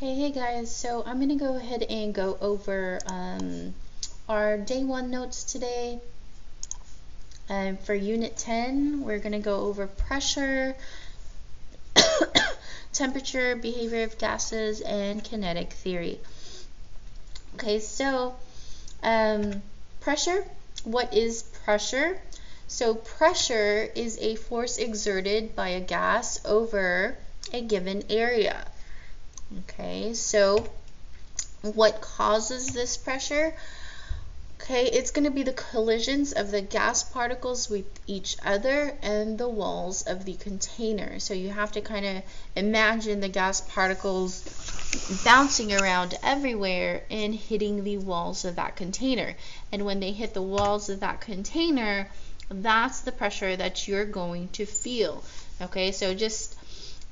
Okay, hey guys, so I'm going to go ahead and go over our day 1 notes today. For Unit 10, we're going to go over pressure, temperature, behavior of gases, and kinetic theory. Okay, so pressure. What is pressure? So pressure is a force exerted by a gas over a given area. Okay, so what causes this pressure? Okay, it's going to be the collisions of the gas particles with each other and the walls of the container. So you have to kind of imagine the gas particles bouncing around everywhere and hitting the walls of that container. And when they hit the walls of that container, that's the pressure that you're going to feel. Okay, so just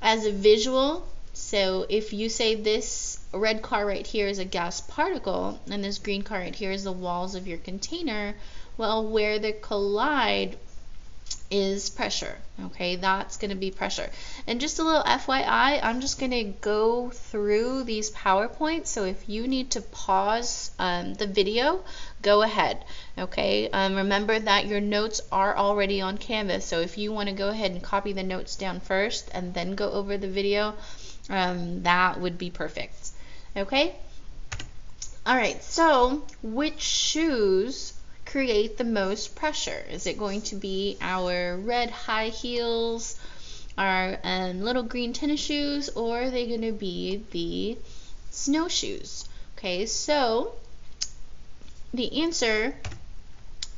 as a visual, so if you say this red car right here is a gas particle and this green car right here is the walls of your container, well, where they collide is pressure. Okay, that's going to be pressure. And just a little FYI, I'm just going to go through these PowerPoints, so if you need to pause the video, go ahead. Okay, remember that your notes are already on Canvas, so if you want to go ahead and copy the notes down first and then go over the video, that would be perfect. Okay? Alright, so which shoes create the most pressure? Is it going to be our red high heels, our little green tennis shoes, or are they going to be the snowshoes? Okay, so the answer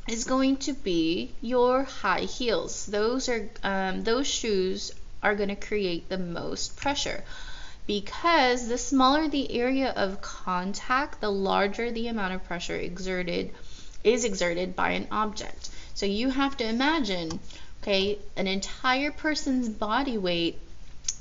is going to be your high heels. Those shoes are going to create the most pressure, because the smaller the area of contact, the larger the amount of pressure is exerted by an object. So you have to imagine, okay, an entire person's body weight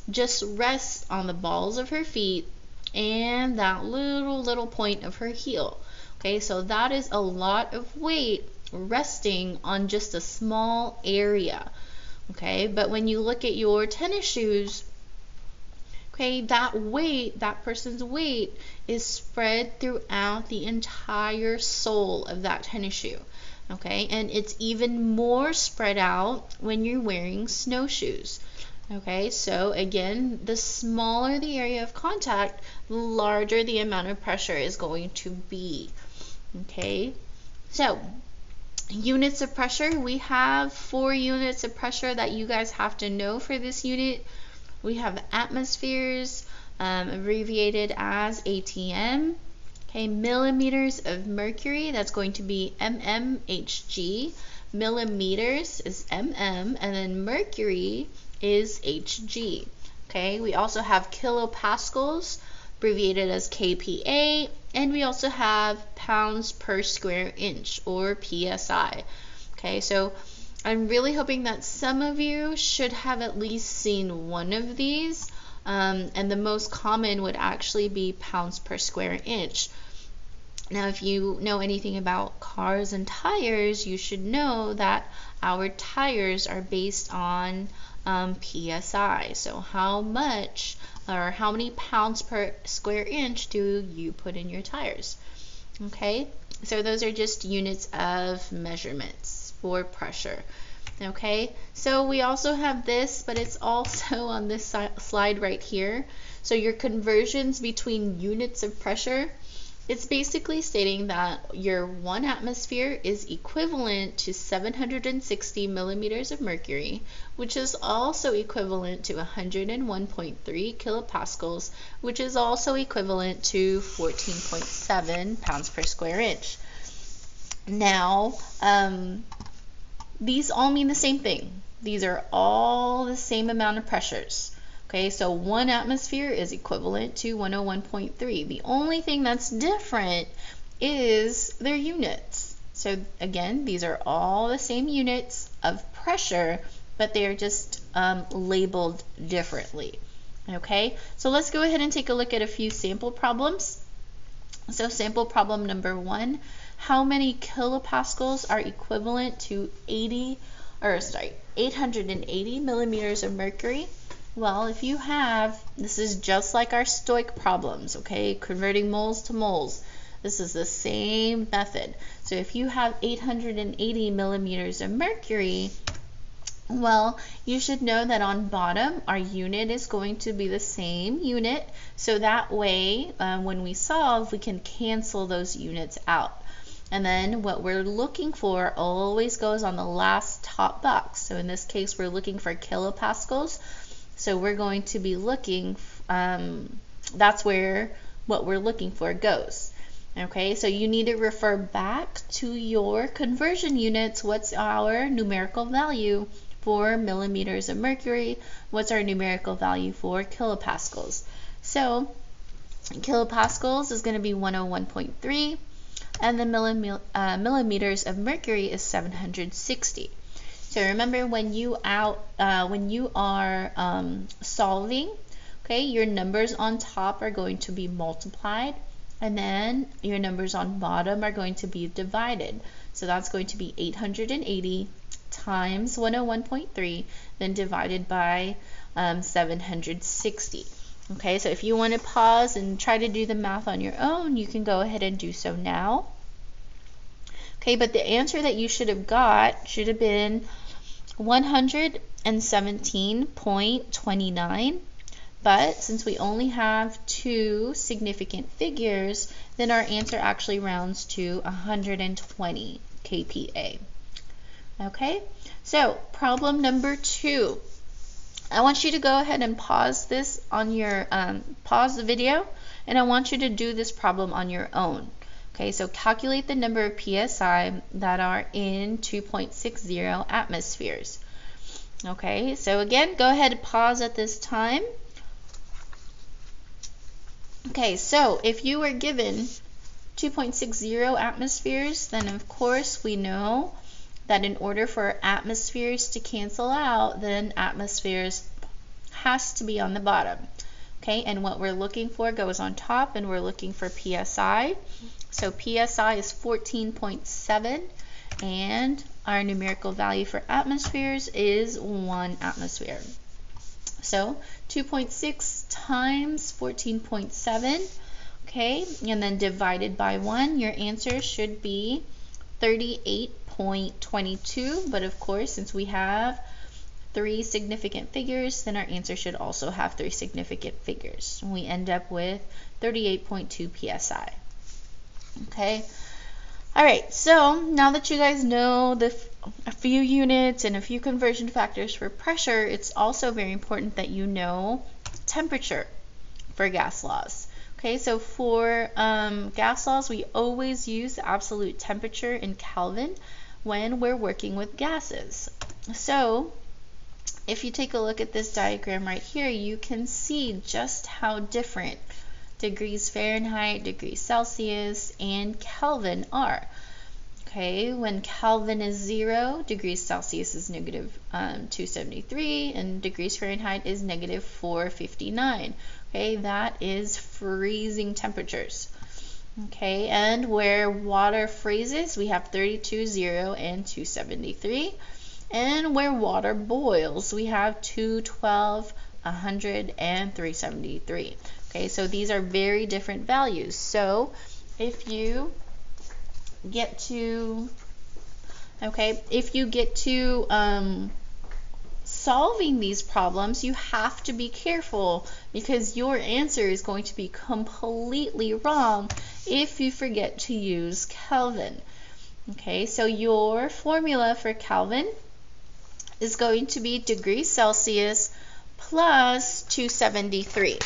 just rests on the balls of her feet and that little point of her heel. Okay, so that is a lot of weight resting on just a small area. Okay, but when you look at your tennis shoes, okay, that person's weight is spread throughout the entire sole of that tennis shoe. Okay, and it's even more spread out when you're wearing snowshoes. Okay, so again, the smaller the area of contact, the larger the amount of pressure is going to be. Okay, so units of pressure, we have 4 units of pressure that you guys have to know for this unit. We have atmospheres, abbreviated as ATM. Okay, millimeters of mercury, that's going to be mmHg. Millimeters is mm, and then mercury is Hg. Okay, we also have kilopascals, abbreviated as kPa, and we also have pounds per square inch, or PSI. Okay, so I'm really hoping that some of you should have at least seen one of these, and the most common would actually be pounds per square inch. Now, if you know anything about cars and tires, you should know that our tires are based on PSI. So how much or how many pounds per square inch do you put in your tires? Okay, so those are just units of measurements for pressure. Okay, so we also have this, but it's also on this slide right here. So your conversions between units of pressure, it's basically stating that your 1 atmosphere is equivalent to 760 millimeters of mercury, which is also equivalent to 101.3 kilopascals, which is also equivalent to 14.7 pounds per square inch. Now, these all mean the same thing. These are all the same amount of pressures. Okay, so 1 atmosphere is equivalent to 101.3. The only thing that's different is their units. So again, these are all the same units of pressure, but they are just labeled differently. Okay, so let's go ahead and take a look at a few sample problems. So sample problem number 1, how many kilopascals are equivalent to 880 millimeters of mercury? Well, if you have, this is just like our stoic problems, okay, converting moles to moles. This is the same method. So if you have 880 millimeters of mercury, well, you should know that on bottom, our unit is going to be the same unit. So that way, when we solve, we can cancel those units out. And then what we're looking for always goes on the last top box. So in this case, we're looking for kilopascals. So we're going to be looking, that's where what we're looking for goes. Okay, so you need to refer back to your conversion units. What's our numerical value for millimeters of mercury? What's our numerical value for kilopascals? So kilopascals is going to be 101.3, and the millimeters of mercury is 760. So remember, when you are solving, okay, your numbers on top are going to be multiplied, and then your numbers on bottom are going to be divided. So that's going to be 880 times 101.3, then divided by 760. Okay, so if you want to pause and try to do the math on your own, you can go ahead and do so now. Okay, but the answer that you should have got should have been 117.29. But since we only have two significant figures, then our answer actually rounds to 120 kPa. Okay, so problem number 2. I want you to go ahead and pause this on your, pause the video, and I want you to do this problem on your own. Okay, so calculate the number of psi that are in 2.60 atmospheres. Okay, so again, go ahead and pause at this time. Okay, so if you were given 2.60 atmospheres, then of course we know that in order for atmospheres to cancel out, then atmospheres has to be on the bottom. Okay, and what we're looking for goes on top, and we're looking for psi. So psi is 14.7, and our numerical value for atmospheres is 1 atmosphere. So 2.6 times 14.7, okay, and then divided by 1, your answer should be 38.22, but of course, since we have 3 significant figures, then our answer should also have 3 significant figures. And we end up with 38.2 psi. Okay. All right, so now that you guys know a few units and a few conversion factors for pressure, it's also very important that you know temperature for gas laws. Okay, so for gas laws, we always use absolute temperature in Kelvin when we're working with gases. So if you take a look at this diagram right here, you can see just how different degrees Fahrenheit, degrees Celsius, and Kelvin are. Okay, when Kelvin is 0, degrees Celsius is negative 273, and degrees Fahrenheit is negative 459. Okay, that is freezing temperatures. Okay, and where water freezes, we have 32, 0, and 273. And where water boils, we have 212, 100, and 373. Okay, so these are very different values. So if you get to, solving these problems, you have to be careful, because your answer is going to be completely wrong if you forget to use Kelvin. Okay, so your formula for Kelvin is going to be degrees Celsius plus 273.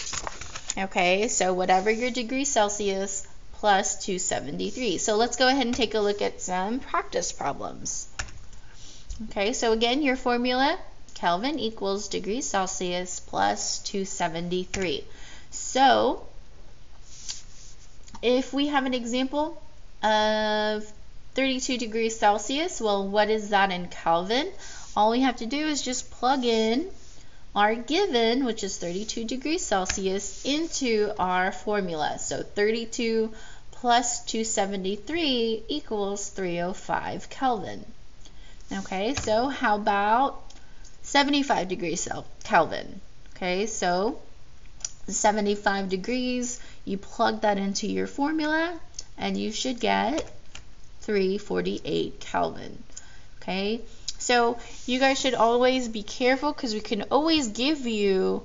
Okay, so whatever your degrees Celsius plus 273. So let's go ahead and take a look at some practice problems. Okay, so again, your formula, Kelvin equals degrees Celsius plus 273. So if we have an example of 32 degrees Celsius, well, what is that in Kelvin? All we have to do is just plug in our given, which is 32 degrees Celsius, into our formula. So 32 plus 273 equals 305 Kelvin. Okay, so how about 75 degrees Kelvin? Okay, so 75 degrees, you plug that into your formula, and you should get 348 Kelvin. Okay, so you guys should always be careful because we can always give you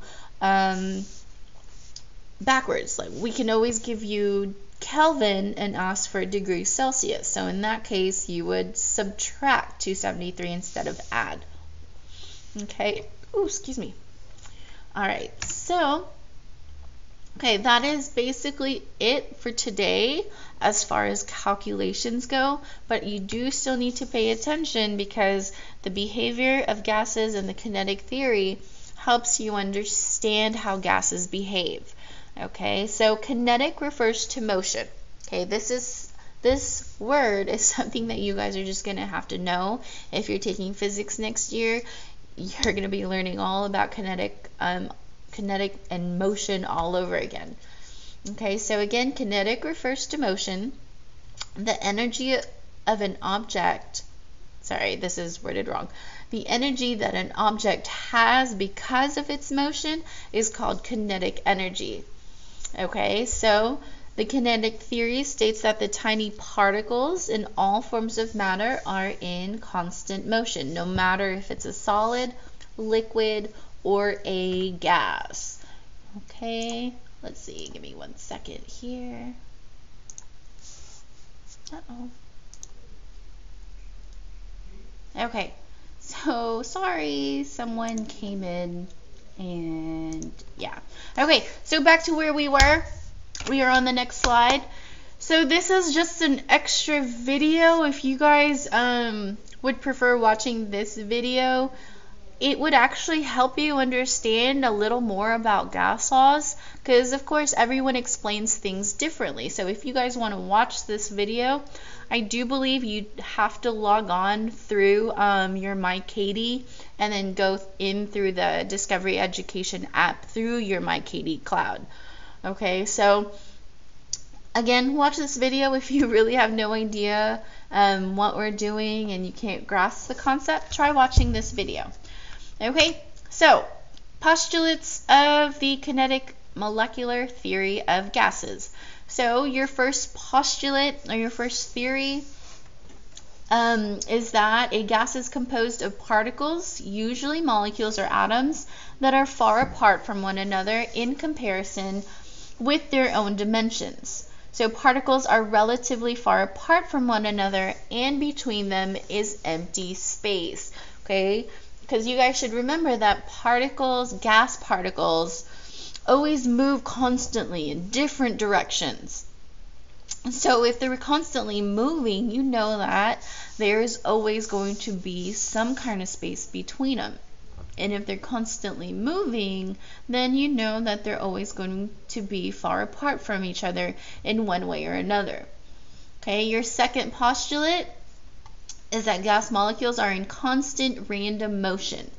backwards. Like we can always give you Kelvin and ask for degrees Celsius. So in that case, you would subtract 273 instead of add. Okay, ooh, excuse me. All right, so okay, that is basically it for today as far as calculations go, but you do still need to pay attention because the behavior of gases and the kinetic theory helps you understand how gases behave. Okay, so kinetic refers to motion. Okay, this word is something that you guys are just going to have to know. If you're taking physics next year, you're going to be learning all about kinetic and motion all over again. Okay, so again, kinetic refers to motion. The energy of an object, sorry, this is worded wrong. The energy that an object has because of its motion is called kinetic energy. Okay, so the kinetic theory states that the tiny particles in all forms of matter are in constant motion, no matter if it's a solid, liquid, or a gas. Okay, let's see, give me 1 second here. Uh-oh. Okay, so sorry, someone came in and yeah. Okay, so back to where we were. We are on the next slide. So this is just an extra video. If you guys would prefer watching this video, it would actually help you understand a little more about gas laws, because of course everyone explains things differently. So if you guys want to watch this video, I do believe you have to log on through your MyKatie and then go in through the Discovery Education app through your MyKatie cloud. Okay, so again, watch this video if you really have no idea what we're doing and you can't grasp the concept. Try watching this video. Okay, so postulates of the kinetic molecular theory of gases. So your first postulate or your first theory is that a gas is composed of particles, usually molecules or atoms, that are far apart from one another in comparison with their own dimensions. So particles are relatively far apart from one another, and between them is empty space. Okay, because you guys should remember that particles, gas particles, always move constantly in different directions. So if they're constantly moving, you know that there's always going to be some kind of space between them. And if they're constantly moving, then you know that they're always going to be far apart from each other in one way or another. Okay, your second postulate is that gas molecules are in constant random motion.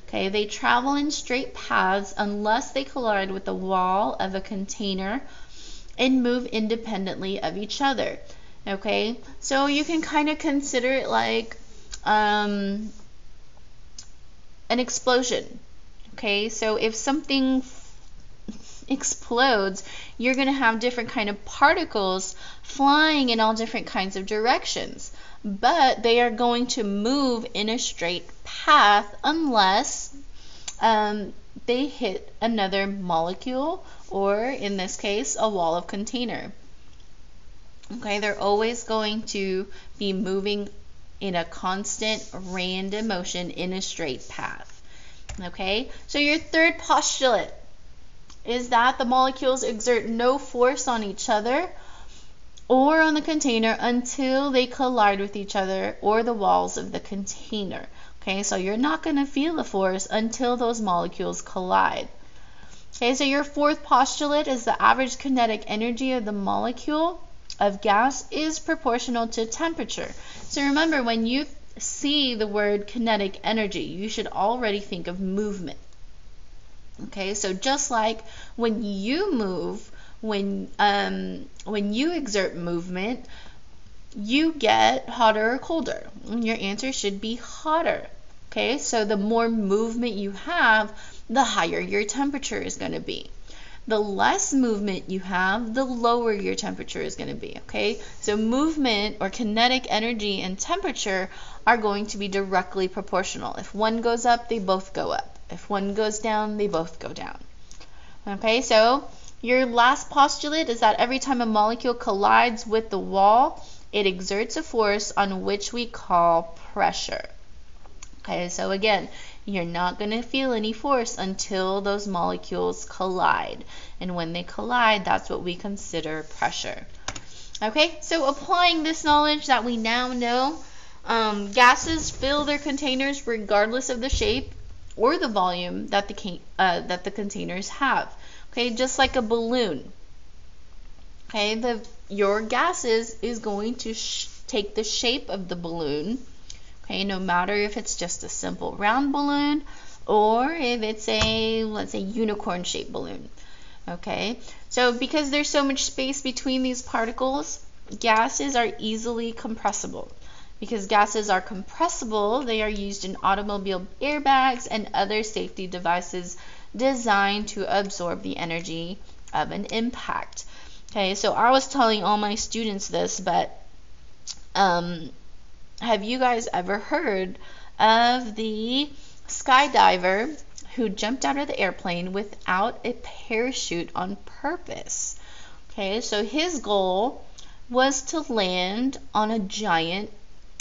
Okay, they travel in straight paths unless they collide with the wall of a container and move independently of each other. Okay, so you can kind of consider it like an explosion. Okay, so if something explodes, you're going to have different kind of particles flying in all different kinds of directions, but they are going to move in a straight path unless they hit another molecule, or in this case a wall of container. Okay, they're always going to be moving in a constant random motion in a straight path. Okay, so your third postulate is that the molecules exert no force on each other or on the container until they collide with each other or the walls of the container. Okay, so you're not going to feel the force until those molecules collide. Okay, so your fourth postulate is the average kinetic energy of the molecule of gas is proportional to temperature. So remember, when you see the word kinetic energy, you should already think of movement. Okay, so just like when you move, when you exert movement, you get hotter or colder. And your answer should be hotter. Okay, so the more movement you have, the higher your temperature is going to be. The less movement you have, the lower your temperature is going to be, okay? So movement or kinetic energy and temperature are going to be directly proportional. If one goes up, they both go up. If one goes down, they both go down. Okay, so your last postulate is that every time a molecule collides with the wall, it exerts a force on which we call pressure. Okay, so again, you're not going to feel any force until those molecules collide. And when they collide, that's what we consider pressure. Okay, so applying this knowledge that we now know, gases fill their containers regardless of the shape or the volume that the containers have. Okay, just like a balloon. Okay, your gases is going to take the shape of the balloon. Okay, no matter if it's just a simple round balloon or if it's a, let's say, unicorn-shaped balloon. Okay, so because there's so much space between these particles, gases are easily compressible. Because gases are compressible, they are used in automobile airbags and other safety devices designed to absorb the energy of an impact. Okay, so I was telling all my students this, but have you guys ever heard of the skydiver who jumped out of the airplane without a parachute on purpose? Okay, so his goal was to land on a giant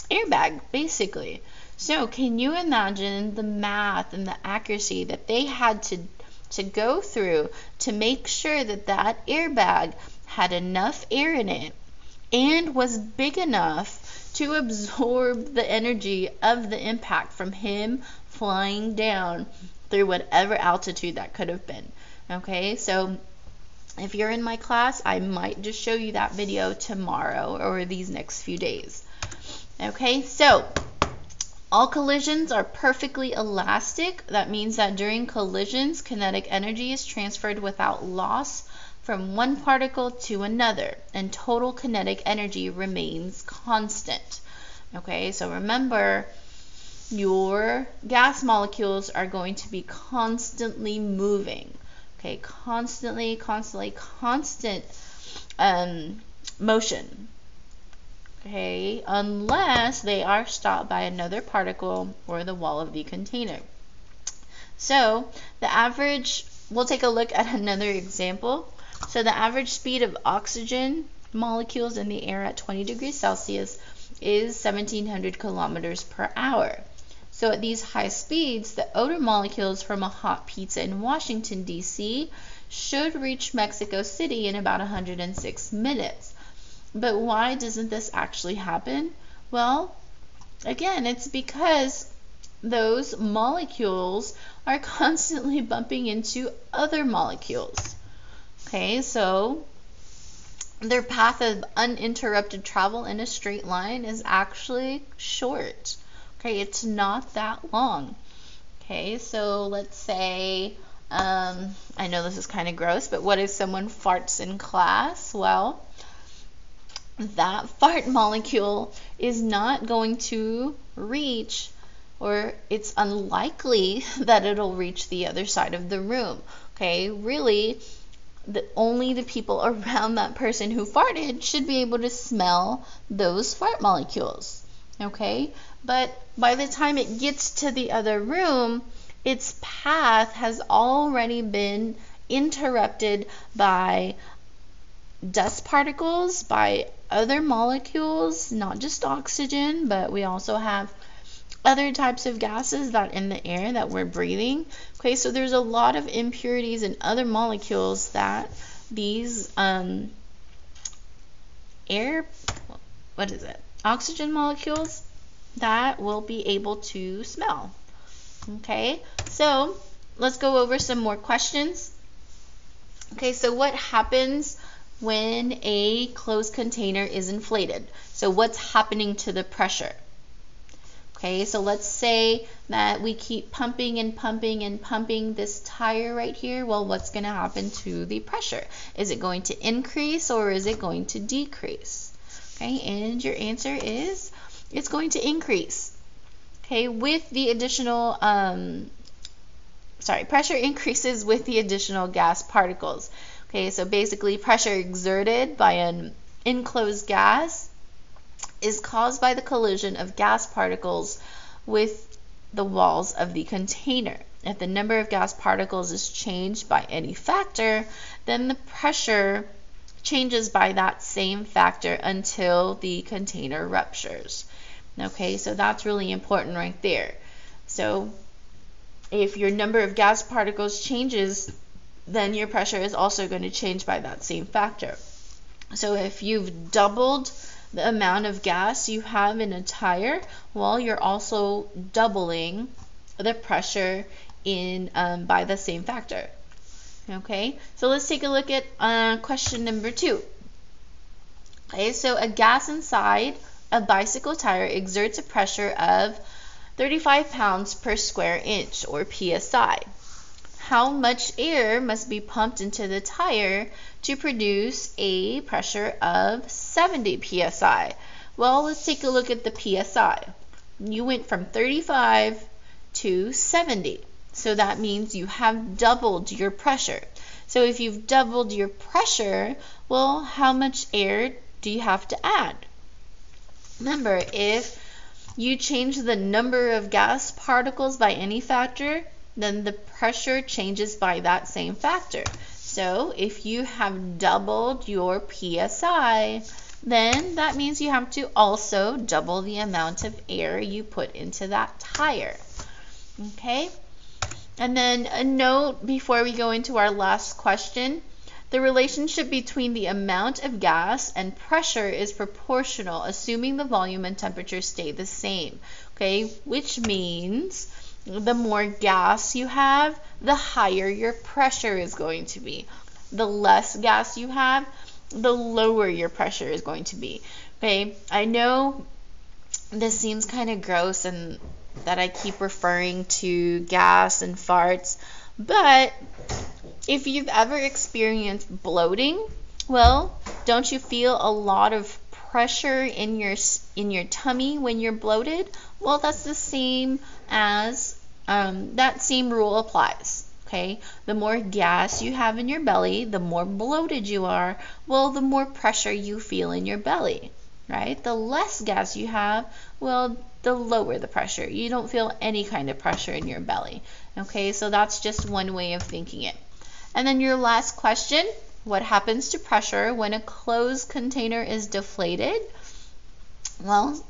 airbag, basically. So can you imagine the math and the accuracy that they had to go through to make sure that that airbag had enough air in it and was big enough to absorb the energy of the impact from him flying down through whatever altitude that could have been. Okay, so if you're in my class, I might just show you that video tomorrow or these next few days. Okay, so all collisions are perfectly elastic. That means that during collisions, kinetic energy is transferred without loss from one particle to another, and total kinetic energy remains constant. Okay, so remember, your gas molecules are going to be constantly moving. Okay, constant motion. Okay, unless they are stopped by another particle or the wall of the container. So the average, we'll take a look at another example. So the average speed of oxygen molecules in the air at 20 degrees Celsius is 1700 kilometers per hour. So at these high speeds, the odor molecules from a hot pizza in Washington, D.C. should reach Mexico City in about 106 minutes. But why doesn't this actually happen? Well, again, it's because those molecules are constantly bumping into other molecules. Okay, so their path of uninterrupted travel in a straight line is actually short. Okay, it's not that long. Okay, so let's say, I know this is kind of gross, but what if someone farts in class? Well, that fart molecule is not going to reach, or it's unlikely that it'll reach the other side of the room. Okay, really, only the people around that person who farted should be able to smell those fart molecules. Okay, but by the time it gets to the other room, its path has already been interrupted by dust particles, by other molecules, not just oxygen, but we also have other types of gases that in the air that we're breathing. Okay, so there's a lot of impurities and other molecules that these oxygen molecules that will be able to smell. Okay, so let's go over some more questions. Okay, so what happens when a closed container is inflated? So what's happening to the pressure? Okay, so let's say that we keep pumping and pumping and pumping this tire right here. Well, what's going to happen to the pressure? Is it going to increase or is it going to decrease? Okay, and your answer is it's going to increase. Okay, with the additional pressure increases with the additional gas particles. Okay, so basically pressure exerted by an enclosed gas is caused by the collision of gas particles with the walls of the container. If the number of gas particles is changed by any factor, then the pressure changes by that same factor until the container ruptures. Okay, so that's really important right there. So if your number of gas particles changes, then your pressure is also going to change by that same factor. So if you've doubled the amount of gas you have in a tire, well, you're also doubling the pressure in by the same factor. Okay, so let's take a look at question number 2. Okay, so a gas inside a bicycle tire exerts a pressure of 35 pounds per square inch, or psi. How much air must be pumped into the tire to produce a pressure of 70 psi? Well, let's take a look at the psi. You went from 35 to 70. So that means you have doubled your pressure. So if you've doubled your pressure, well, how much air do you have to add? Remember, if you change the number of gas particles by any factor, then the pressure changes by that same factor. So if you have doubled your psi, then that means you have to also double the amount of air you put into that tire. Okay? And then a note before we go into our last question. The relationship between the amount of gas and pressure is proportional, assuming the volume and temperature stay the same. Okay, which means the more gas you have, the higher your pressure is going to be. The less gas you have, the lower your pressure is going to be. Okay, I know this seems kind of gross and that I keep referring to gas and farts, but if you've ever experienced bloating, well, don't you feel a lot of pressure in your tummy when you're bloated? Well, that's the same as that same rule applies. Okay, the more gas you have in your belly, the more bloated you are, well, the more pressure you feel in your belly, right? The less gas you have, well, the lower the pressure. You don't feel any kind of pressure in your belly. Okay, so that's just one way of thinking it. And then your last question, what happens to pressure when a closed container is deflated? Well,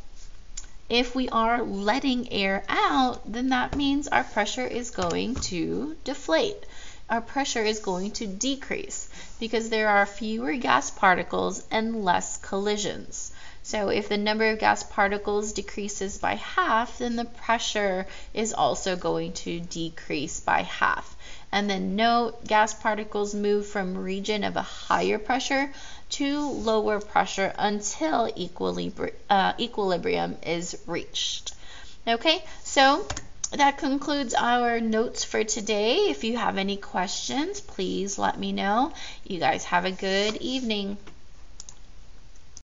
if we are letting air out, then that means our pressure is going to deflate. Our pressure is going to decrease because there are fewer gas particles and less collisions. So if the number of gas particles decreases by half, then the pressure is also going to decrease by half. And then note, gas particles move from region of a higher pressure to lower pressure until equilibrium is reached. Okay, so that concludes our notes for today. If you have any questions, please let me know. You guys have a good evening.